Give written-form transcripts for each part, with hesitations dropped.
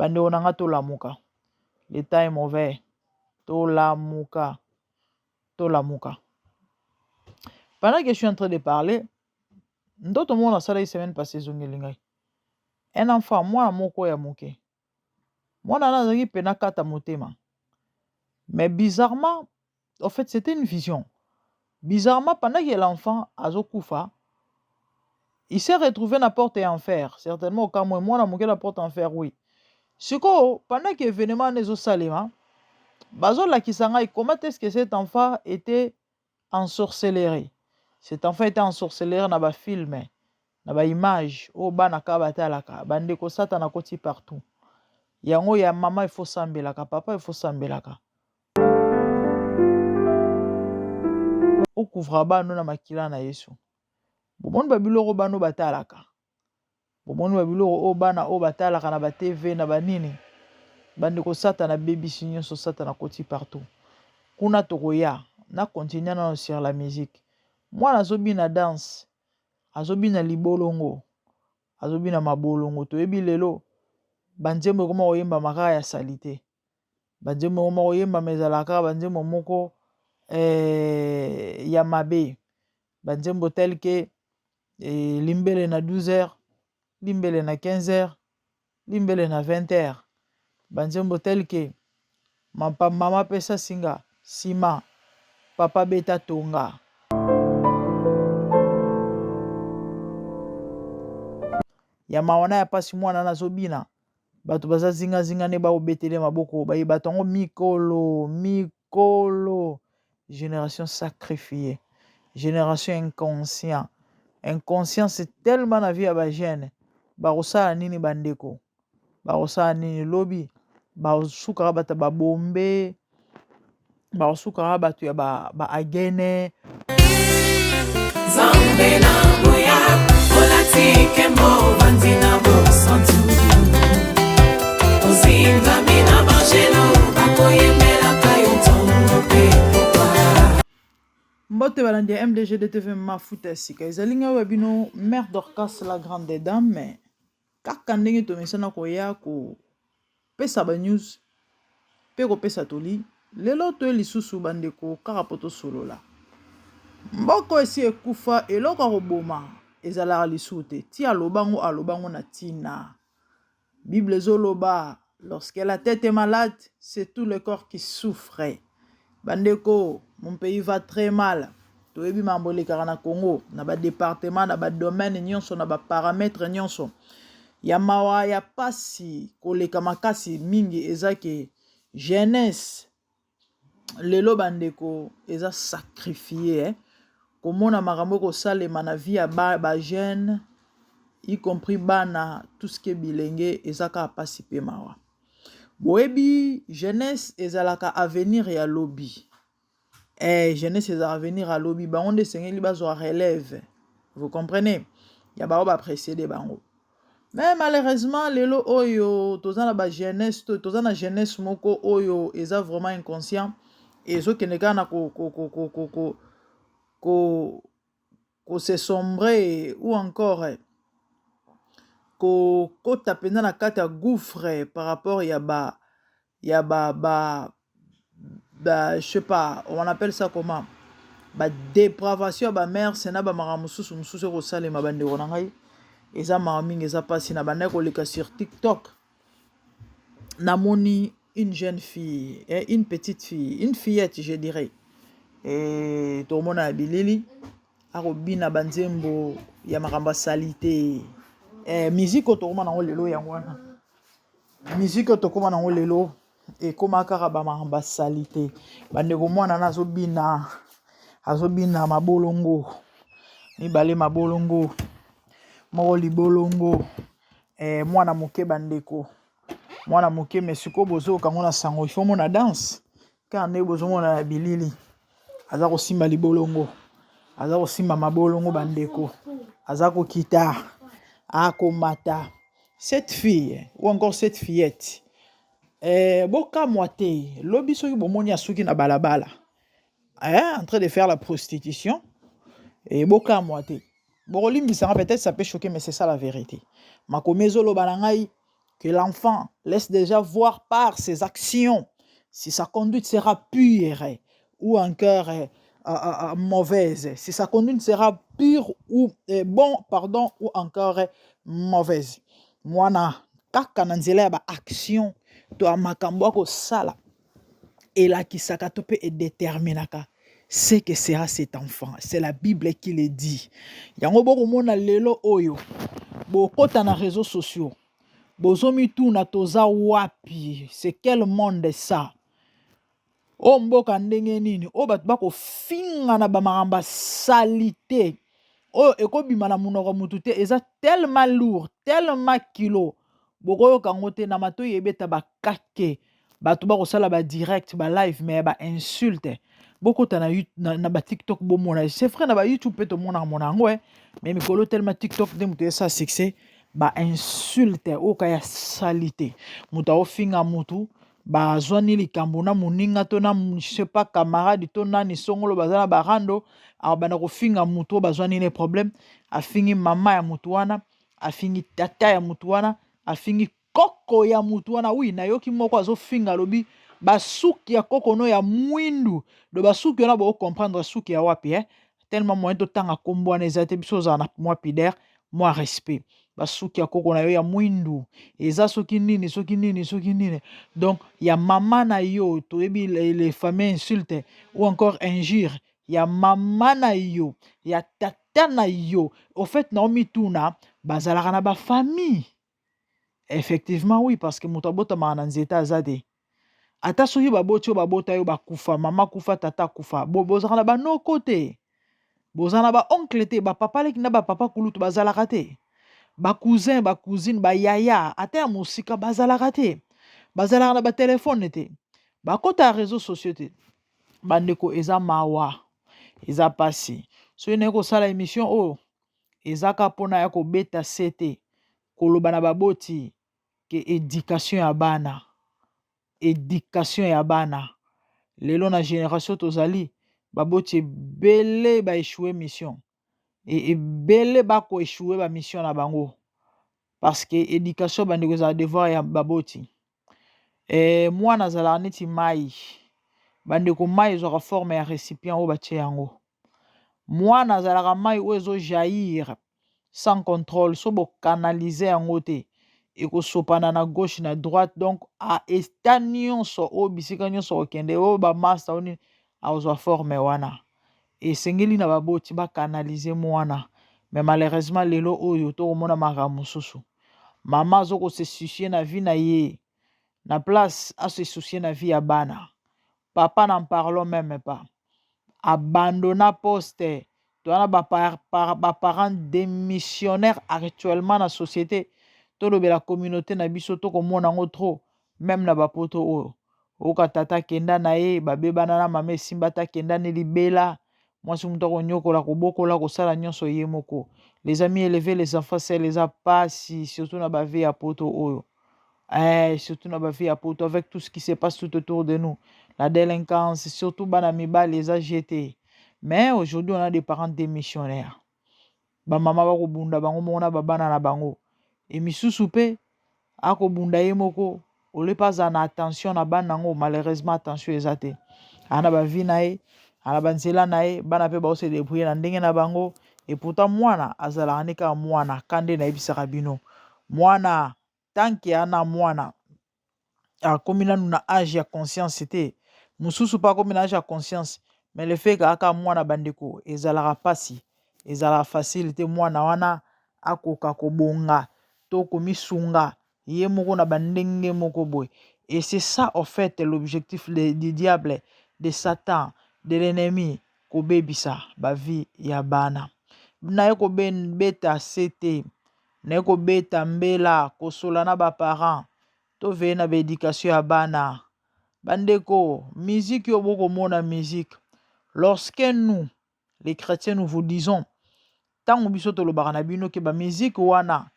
Bande onanga to lamuka. L'état est mauvais. To lamuka. Pendant que je suis en train de parler, d'autres monde ça la semaine passée zongelingai. Un enfant, moi moko ya moke. Moi nana zaki pena kata motema. Mais bizarrement, en fait, c'était une vision. Bizarrement, pendant que l'enfant Azokoufa, il s'est retrouvé à la porte en fer. Certainement, quand moi, la moqué la porte en fer, oui. Ce que, pendant que l'événement n'est pas salima, Bazo la kisanga, comment est-ce que cet enfant était ensorcelé? Cet enfant était ensorcelé dans le film, dans l'image, au banaka batalaka, bande ko sata na koti partout. Yango ya maman il faut sambelaka, papa il faut sambelaka. Au couvre bano na makila na Yesu. Bomoni babiloko bano batalaka. Bomoni babiloko o bana o batalaka na ba TV na banini. Bande ko sata na baby sinyo so sata na koti partout. Kuna tokoya na continuer na sur la musique. Moi nazobi na danse. Azobi na libolongo. Azobi na mabolongo to ebi lelo. Banzembo koma oyemba makaka ya salite. Banzembo koma oyemba mezalaka banzembo moko ya mabe. Banzembo tel que limbele na 12h, limbele na 15h, limbele na 20h. Banzembo tel que mama pesa singa, sima, papa beta tonga. Ya mawana ya pasi mwana na zobina. Bato baza zinga ne ba obetele maboko, ba batongo mikolo. Génération sacrifiée. Génération inconscient. Inconscient, c'est tellement la vie à ba jeune. Barosa nini bandeko. Barosa nini lobby. Barosuka bata ba bombe. Barosuka batu ya ba agene. Zambe na boya. Olati kemo vandina bo santu. Ozinga mina bajelo. Bakoyemela kayotongo pe. Mbote balandia MDG de TV mafuta sika izalinga webino mère Dorcas la grande dame mais kaka ndenge to mesana ko ya ko pesa ba news pe ko pesa toli lelo to lisusu bandeko kaka poto solola mboko esi ekufa eloko ko boma ezala lisute ti alobango na tina Bible zoloba lorsque la tête est malade c'est tout le corps qui souffre. Bandeko, mon pays va très mal. Toyebi mambole karana Congo, na ba département, na ba domaine nyonso, na ba paramètres nyonso. Ya mawa ya pasi koleka makasi mingi ezake jeunesse. Lelo bandeko eza sacrifié komona makambo ko salema na vie ya ba jeune y compris bana tout ce qui est bilenge ezaka pasi pe mawa. Boebi jeunesse ezalaka avenir ya lobby. Jeunesse ezalaka avenir à lobby. Bango de sengeli bazo relève. Vous comprenez? Ya ba ba précéder bango. Mais malheureusement lelo oyo tozana ba jeunesse tozana jeunesse moko oyo eza vraiment inconscient et zo keneka na ko se sombrer ou encore ko tapena na kati ya gouffre par rapport ya ba je sais pas on appelle ça comment ba dépravation ba mère c'est na ba maramususu mususu ko salema bande ko ngai eza mamingi eza pasi na bande ko leka sur TikTok namoni une jeune fille une petite fille une fillette je dirais et tout le monde a bilili arobina banzembo ya makamba salité musique otokoma nango lelo yango wana musique otokoma nango lelo e koma kaka ba makamba salité bande ko mwana na azobina mabolongo mibale mabolongo moko libolongo mwana moke bandeko mwana moke mesiko bozo kango na sango ifo mona danse ka ne bozo mona bilili aza ko simba libolongo aza ko simba mabolongo bandeko aza ko kita akomata cette fille ou encore cette fillette boka moite lobi soki bomoni asuki na balabala en train de faire la prostitution et boka moite bokolimbisa peut-être ça peut choquer mais c'est ça la vérité makomezo lo balangai que l'enfant laisse déjà voir par ses actions si sa conduite sera pure ou encore mauvaise, si sa conduite sera pure ou ou encore mauvaise. Mwana kaka na nzela ya ba action to amakambo ko sala elakisaka to pe déterminaka ce que sera cet enfant. C'est la Bible qui le dit. Yango boko mona lelo oyo bokota na réseaux sociaux bozomi tuna toza wapi, c'est quel monde ça? O mboka ndenge nini o bato bakofinga na bamakambo salite oyo ekobima na monoko mutu te, eza tellement lourd, tellement kilo bokoyoka yango te na matoi ebeta bakake bato bakosala badirect balive me ba insulte bokota na batiktok bomona, c'est vrai na bayoutube mpe tomonaka mona yango mais mikolo tellement tiktok nde moto esa succès bainsulte oka ya salite moto aofinga mutu bazwani likambo na moninga to na je sais pas camarade to nani songolo baza na barando abanda kofinga mutu bazwani ne problème afingi mama ya mutu wana afingi tata ya mutu wana afingi koko ya mutu wana. Oui, nayoki moko azofinga alobi basuki ya koko no ya mwindu do basuki wana bo comprendre suki ya wapi tellement moyen to tanga kombo wana eza te biso ozala na mwa pudeur mwa respect basuki ya koko na yo ya mwindu eza soki nini soki nini soki nini. Donc ya mama na yo toyebi les fameux insultes ou encore injure ya mama na yo ya tata na yo au fait naomi tuna bazalaka na ba famille. Effectivement oui, parce que moto abotamaka na nzete aza te ata soki baboti oyo babota yo bakufa mama kufa tata kufa bozalaka na banoko te bozala na baoncle te bapapa leki na bapapa kulutu bazalaka te bakousin bacousine bayaya ata ya mosika bazalaka te bazalaka na batelefone te bakota ya réseaux sociaux te. Bandeko eza mawa eza pasi soki naye kosala émission oyo ezaka mpona ya kobeta se te koloba na baboti ke éducation ya bana éducation ya bana lelo na génération tozali baboti ebele baéchoué mission ebele bakoéchoué bamission na bango parce que éducation bandeko ezala devoir ya baboti. Mwana azalaka neti mai bandeko mai ezwaka forme ya récipient oyo batie yango mwana azalaka mai oyo ezojaillir sans contrôle so bokanalize yango te ekosopana na gauche na droite. Donc esta nyonso oyo bisika nyonso okende oyo bamasta oyo nini akozwa forme wana esengeli na baboti bakanalize mwana. Mais malheureusement lelo oyo tokomona makambo mosusu mama azokose soucie na vie na ye na place ase soucie na vie ya bana papa n'en parlons même pas abandonna poste toana baparents démissionnaires actuellement na société tolobela communauté na biso tokomona yango trop même na bapoto oyo oyoka tata kenda na ye babebana na mama esimba ta kenda ne libela mwasi moto akonyokola kobokola kosala nyonso ye moko. Les amis, élever les enfants c'est les apasi surtout na bavie ya poto oyo surtout na bavie ya poto avec tout ce qui se passe tout autour de nous la délinquance surtout bana mibali les a jetés. Mais aujourd'hui on a des parents démissionnaires bamama bakobunda bango moko na babana na bango emisusu mpe akobunda ye moko olepa azala na attention na bana nango malheureusement attention eza te ana bavie na ye ana banzela na ye bana mpe baose débrouiller na ndenge na bango. Et pourtant mwana azalaka ne kaka mwana kande nayebisaka bino mwana tanke ana mwana akomi nanu na age ya conscience te mosusu mpe akomi na age ya conscience mais le fait kaka mwana bandeko ezalaka pasi ezalaka facile te mwana wana akoka kobonga to komisunga ye moko na bandenge moko boye. Et c'est ça en fait l'objectif du diable, de Satan, de l'ennemi kobebisa bavi ya bana naye kobeta sete naye kobeta mbela kosola na baparent toveye na baéducation ya bana bandeko. Musique yo bokomona musique lorsque nous les chrétiens nous vous disons ntango biso tolobaka na bino ke bamusike wana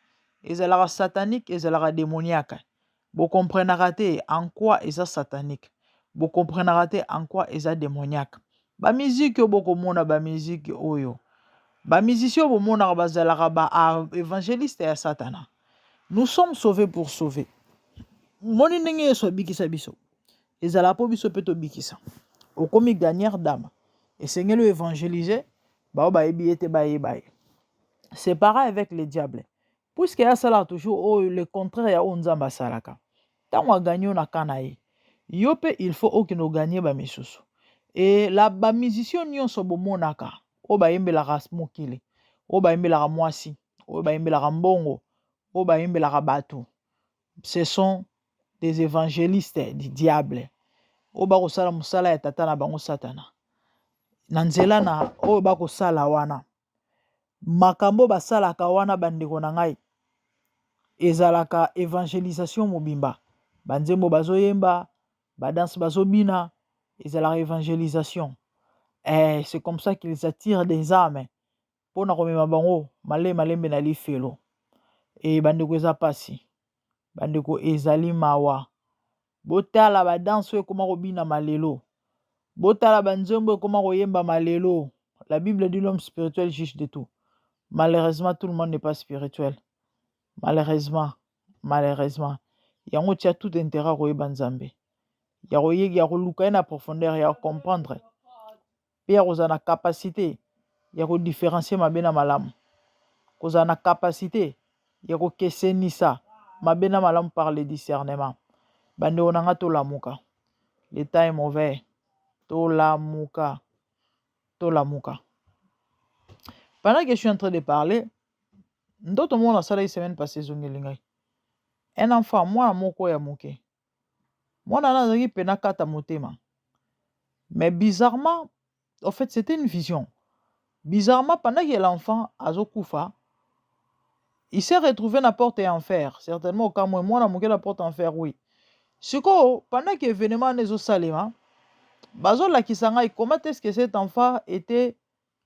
ezalaka satanique ezalaka démoniaque bokomprenaka te en quoi eza satanique bokomprenaka te en quoi eza démoniaque. Bamusike yo bokomona bamusike oyo bamusicien oyo bomonaka bazalaka baévangéliste ya satana Nous sommes sauvés pour sauver. Moni ndenge yeso bikisa biso. Ezala po biso peto bikisa. Okomi gagnant d'âme. Et Seigneur le évangéliser, ba yebi ete ba yebaye. C'est pareil avec les diables. Puisque ya sala toujours le contraire ya onzamba salaka. Tant on gagné na kanaye. Yope il faut okino gagner ba misusu. Et la ba musicien nyonso bomonaka. O ba yembelaka mokili. O ba yembelaka mwasi. O ba yembelaka mbongo. O ba yembelaka bato. Ce sont des évangélistes du diable. O ba kosala musala ya tata na bango satana. Na nzela na o ba kosala wana. Makambo basalaka wana bandeko na ngai. Ezalaka évangélisation mobimba. Banzembo bazoyemba, badanse bazobina, ezalaka évangélisation. Et c'est comme ça qu'ils attirent des âmes. Pona komema bango, malembe na lifelo. Et bandeko eza pasi. Bandeko ezali mawa. Botala badanse koma kobina malelo. Botala banzembo koma koyemba malelo. La Bible dit l'homme spirituel juge de tout. Malheureusement, tout le monde n'est pas spirituel. Malheureusement. Yango tia tout intérêt à koyeba Nzambe. Ya koluka na profondeur ya comprendre. Pe ya kozana capacité ya ko différencier mabe na malamu. Kozana capacité ya ko kesenisa mabe na malamu par le discernement. Bande onanga to lamuka. L'état est mauvais. To lamuka. Pendant que je suis en train de parler, d'autres monde la salle la semaine passée zongelingai. Un enfant, moi moko ya moke. Moi nana zaki pena kata motema. Mais bizarrement, en fait, c'était une vision. Bizarrement, pendant que l'enfant azokufa, il s'est retrouvé à la porte en fer. Certainement, au cas où moi na moke la porte en fer, oui. Siko, pendant que l'événement n'est au salima, bazo la kisanga, comment est-ce que cet enfant était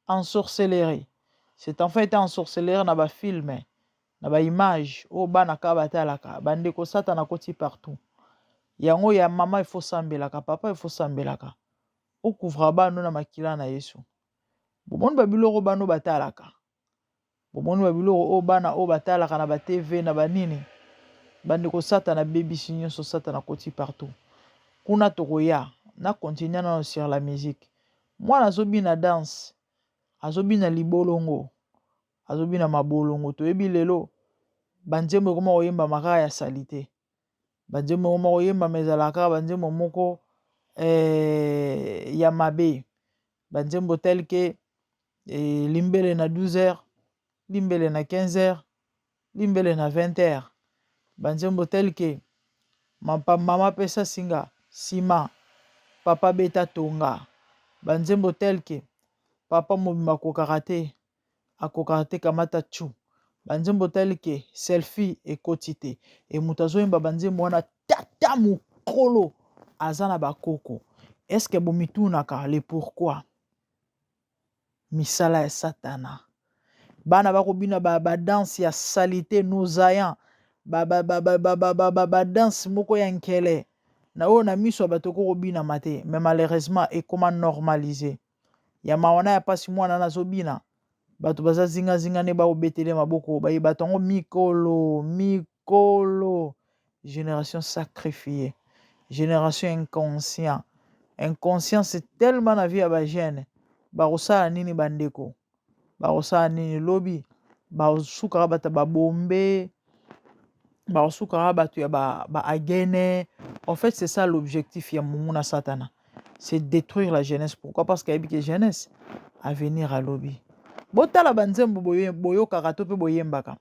ensorcelé? Cet enfant était ensorcelé dans ba film. Na ba image o bana ka batalaka bandeko satana koti partout yango ya mama il faut sambelaka papa il faut sambelaka o couvra bano na makila na Yesu bomoni babiloko bano batalaka bomoni babiloko o bana o batalaka na ba TV na banini bandeko satana bebisi nyonso satana koti partout kuna tokoya na continuer na sur la musique mwana azobina danse azobina libolongo azobina mabolongo toyebi lelo banzembo koma koyemba makaka ya salite banzembo koma koyemba mezalaka banzembo moko ya mabe banzembo tel que limbele na 12h limbele na 15h limbele na 20h banzembo tel que mama pesa singa sima papa beta tonga banzembo tel que papa mobimba akokaka te kamata chu banzembo tel que selfie ekoti te e moto azoyemba banzembo wana tata mokolo aza na bakoko. Est-ce que bomitunaka le pourquoi? Misala ya satana bana bakobina badanse ya salite nozayan badanse moko ya nkele na oyo na miso ya bato kokobina mate mais malheureusement ekoma normaliser ya mawana ya pasi mwana nazobina bato baza zinga ne baobetele maboko bayeba tango mikolo génération sacrifiée génération inconscient c'est tellement na vie ya bagene bakosala nini bandeko bakosala nini lobi basukaka bato babombe basukaka bato ya baagene en fait c'est ça l'objectif ya monguna satana c'est détruire la jeunesse. Pourquoi? Parce qu'il y a une jeunesse à venir à lobby. Botala banzembo boyo karato pe boyembaka.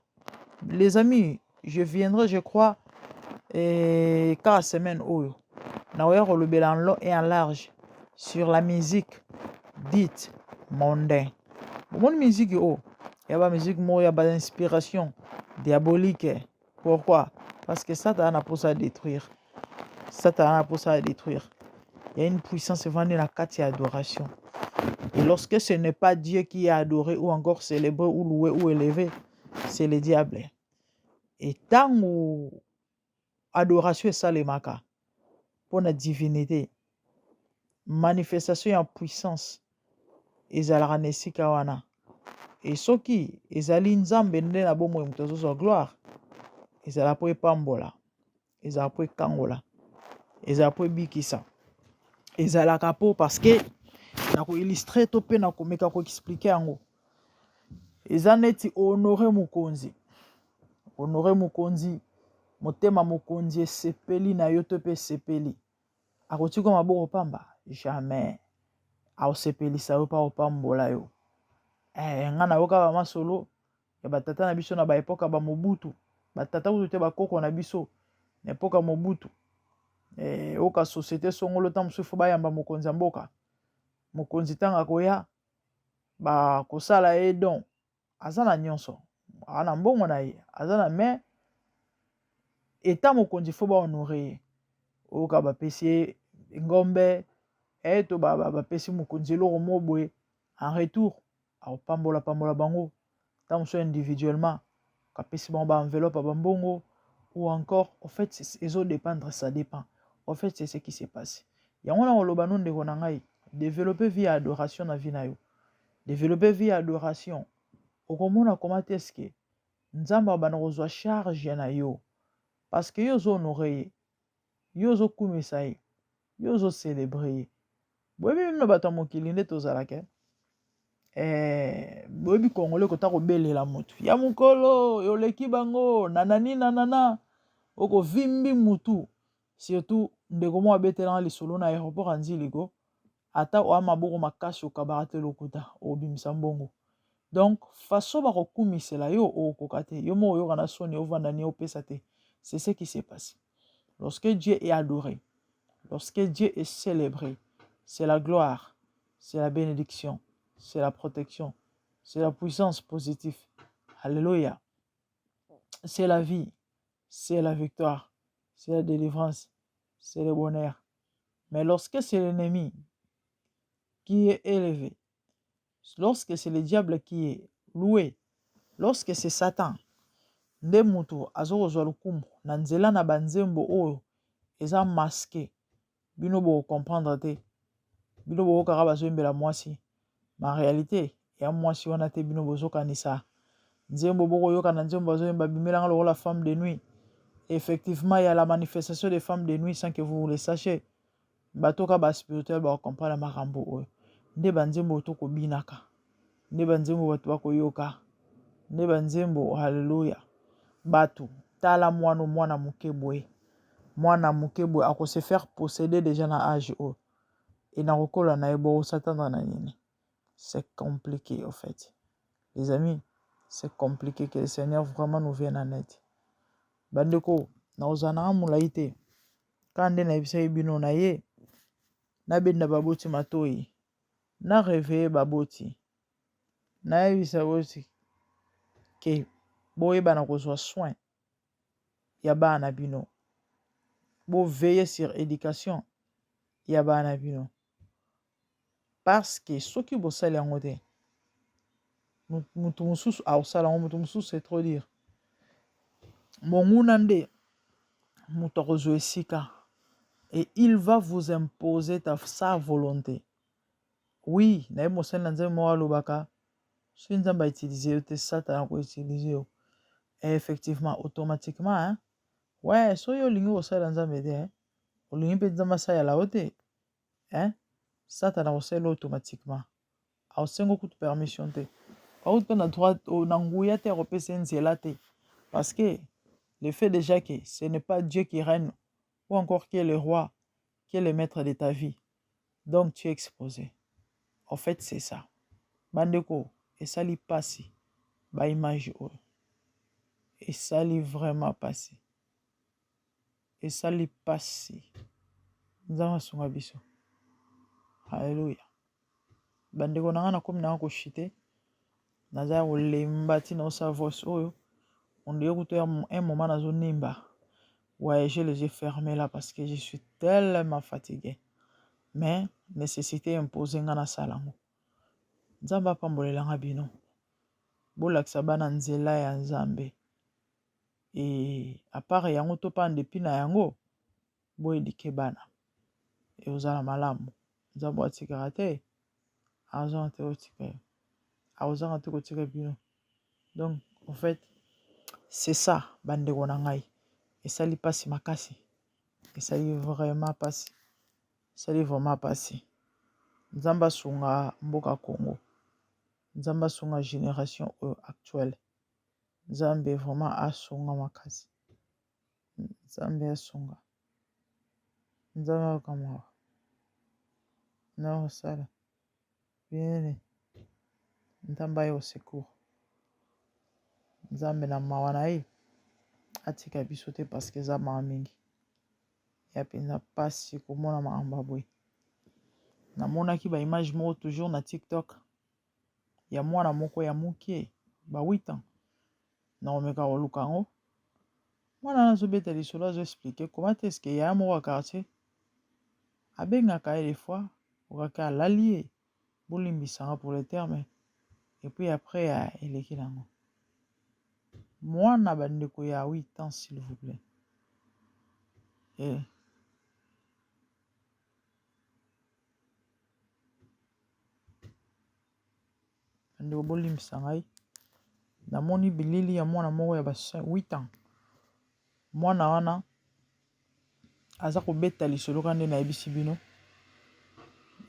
Les amis, je viendrai, je crois, 4 semaines oyo. Na oya kolobela en long et en large sur la musique dite mondaine. Bon musique oh, il y a ba musique mo ya ba inspiration diabolique. Pourquoi? Parce que Satan a pour ça détruire. Satan a pour ça détruire. Il y a une puissance vendue dans la carte adoration. Et lorsque ce n'est pas Dieu qui est adoré ou encore célébré ou loué ou élevé, c'est le diable. Et tant où adoration est salemaka pour la divinité, manifestation en puissance, ezalaka nesika wana. Et soki ezali nzambe nde na bomo mutozo gloire, ezala po epambola, ezala po ekangola, ezala po ebikisa, ezalaka po parce que na koillustre to mpe na komeka koexplike yango. Eza neti honore mokonzi, honore mokonzi, motema mokonzi esepeli na yo to mpe esepeli, akotika maboko pamba jamais, aosepelisa yo mpa opambola yo. Nga nayoka bamasolo ya batata na biso na baepoka bamobutu, batata kutu te bakoko na biso na epoka mobutu, oka société songolo ta mosusu fo bayamba mokonzi ya mboka. Mokonzi ntango akoya bakosala ye don, aza na nyonso, ana mbongo na ye, aza na me eta mokonzi fo bahonore ye, oka bapesi ye ngombe to bapesi mokonzi eloko mo boye, en retour aopambola pambola bango, ta mosusu individuellement kapesi bango baenveloppe ya bambongo, ou encore en fait ezo dépendre, ça dépend. En fait c'est ce qui s'est passé. Yango na koloba no ndeko na ngai, développer vie ya adoration na vie na yo, développer vie ya adoration, okomona comment est-ce que nzambe abana kozwa charge na yo, parce que yo ozo honore ye, yo ozo kumisa ye, yo ozo célébrer ye. Boyebi mino bato ya mokili nde tozalaka, boyebi kongole kota kobelela motu ya mokolo yoleki bango nanani nanana, okovimbi mutu, surtout ndeko mo abetelanga lisolo na aéroport anziliko, ata oya maboko makasi okabaka te lokuta obimisa mbongo. Donc façon bakokumisela yo okoka te, yo mo oyoka na soni ovanda ni opesa te. C'est ce qui s'est passé. Lorsque Dieu est adoré, lorsque Dieu est célébré, c'est la gloire, c'est la bénédiction, c'est la protection, c'est la puissance positive. Alléluia. C'est la vie, c'est la victoire, c'est la délivrance, c'est le bonheur. Mais lorsque c'est l'ennemi qui est élevé, lorsque c'est le diable qui est loué, lorsque c'est Satan, nde mutu azokozwa lukumu na nzela na banzembo oyo eza masqué, bino bo comprendre te, bino bo kaka bazoyembela mwasi, ma réalité ya mwasi wana te, bino bozokanisa nzembo boko yoka na nzembo bazoyemba bimelanga lokola femme de nuit. Effectivement, il y a la manifestation des femmes de nuit sans que vous le sachiez. Batoka ba spirituel ba comprendre makambo oyo. Nde banzembo to ko binaka. Nde banzembo bato bako yoka. Nde banzembo haleluya. Batu tala mwana mukebwe. Mwana mukebwe ako se faire posséder déjà na âge oyo. Et na kokola na ebo s'attendre na nini. C'est compliqué en fait. Les amis, c'est compliqué, que le Seigneur vraiment nous vienne en aide. Bandeko na ozana mulai te, kande na ebisa bino na ye, na benda baboti matoi, na réveiller baboti, na ebisa boti ke boyeba na kozwa soin ya bana bino, bo veiller sur éducation ya bana bino, parce que soki bosali yango te, mutu mususu aosala yango, mutu mususu c'est trop dire, monguna nde mutu akozwa esika, et il va vous imposer sa volonté. Oui, na ye mosali na nzambe moko alobaka, soki nzambe autilize yo te, satana koutilize yo. Et effectivement, automatiquement, hein? Ouais, soki olingi kosala nzambe te, olingi mpe nzambe asalela yo te, hein? Satana kosalela automatiquement, aosengo kutu permission te, auti mpe na droit na nguya te akopesa nzela te, parce que le fait déjà que ce n'est pas Dieu qui règne, ou encore qui est le roi, qui est le maître de ta vie, donc tu es exposé. En fait, c'est ça. Bandeko, et ça li passi, ba image oyo. Et ça li vraiment passi. Et ça li passi. Nzama sunga biso. Alléluia. Bandeko na nga na komi na nga koshite, naza kolemba tina osa voice oyo, on dirait que un moment nazo nimba. Ouais, j'ai les yeux fermés là parce que je suis tellement fatigué. Mais nécessité imposée nga na salango. Nzambe apambolelanga bino. Bolakisa bana nzela ya Nzambe. Et à part yango to pa ndepi na yango, boyedike bana. Et ozala malamu. Nzambe atikaka te. Azanga te kotika yo. Azanga te kotika bino. Donc, en fait, c'est ça bandeko na ngai esali pasi makasi esali vraiment pasi esali vraiment pasi nzambe asunga mboka Congo nzambe asunga génération actuelle nzambe vraiment asunga makasi nzambe asunga nzambe akamwa na osala bien nzambe aye au secours nzambe na mawa na ye atika biso te parce que eza mawa mingi ya mpenza mpasi komona makambo ya boye namonaki baimage moko toujours na TikTok ya mwana moko ya mokie ba 8 ans nakomeka koluka yango mwana wana azobeta lisolo azoexplike koma te eske yaya moko ya quartier abengaka ye des fois okaka alali ye bolimbisanga pour le terme et puis après eleki nango mwana bandeko ya 8 ans s'il vous plaît bandeko bolimbisa ngai namoni bilili ya mwana moko ya ba 8 ans mwana wana aza kobeta lisolo kande nayebisi bino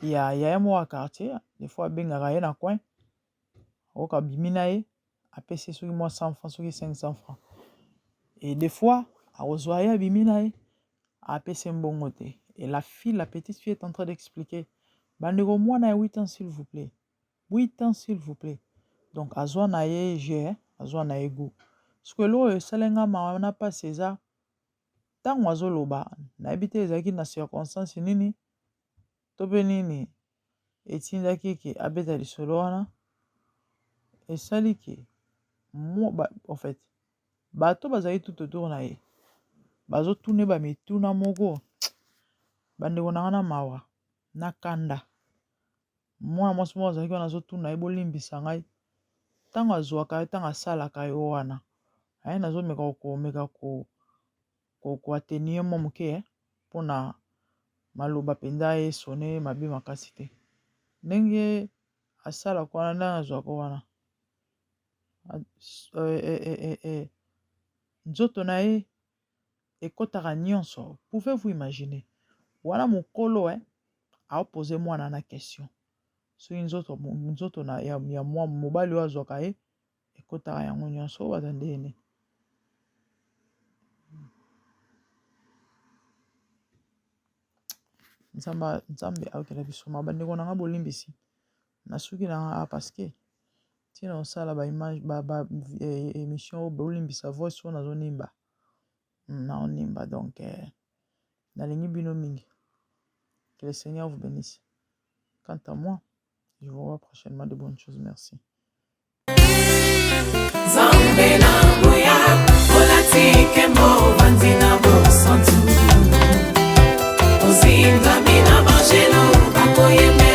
ya yaya moko ya quartier des fois abengaka ye na coin oyoka bimi na ye apesi soki mwa 100 francs soki 500 francs et des fois akozwa ye abimi na ye apesi mbongo te et la petite fille est en train d'expliquer bandeko mwana ya 8 ans s'il vous plaît 8 ans s'il vous plaît donc azwa na ye je azwa na ye goût soki eloko oyo esalenga mawa na mpasi eza ntango azoloba nayebi te ezalaki na circonstance nini to mpe nini etindaki ke abeta lisolo wana esali ke en fait bato bazali tout autour na ye bazotuna bamituna moko bandeko na nga na mawa na kanda mwana mwasi moko azalaki wana azotuna ye bolimbisa ngai ntango azwaka ye ntango asalaka ye wana aye nazomeka koatenir mwa moke mpona maloba mpenza esone mabe makasi te ndenge asalaka wana ndenge azwaka wana nzoto na ye ekotaka nyonso pouvez-vous imaginer wana mokolo aopose mwana na question soki nzoto ya mwa mobali oyo azwaka ye ekotaka yango nyonso oyo baza ndene nzambe aokela biso bandeko na nga bolimbisi na suki na nga parceke ntina osala baimage émission oyo bolimbisa voice oyo nazonimba naonimba donc nalingi bino mingi que le Seigneur vous bénisse quant à moi je vous vois prochainement de bonnes choses merci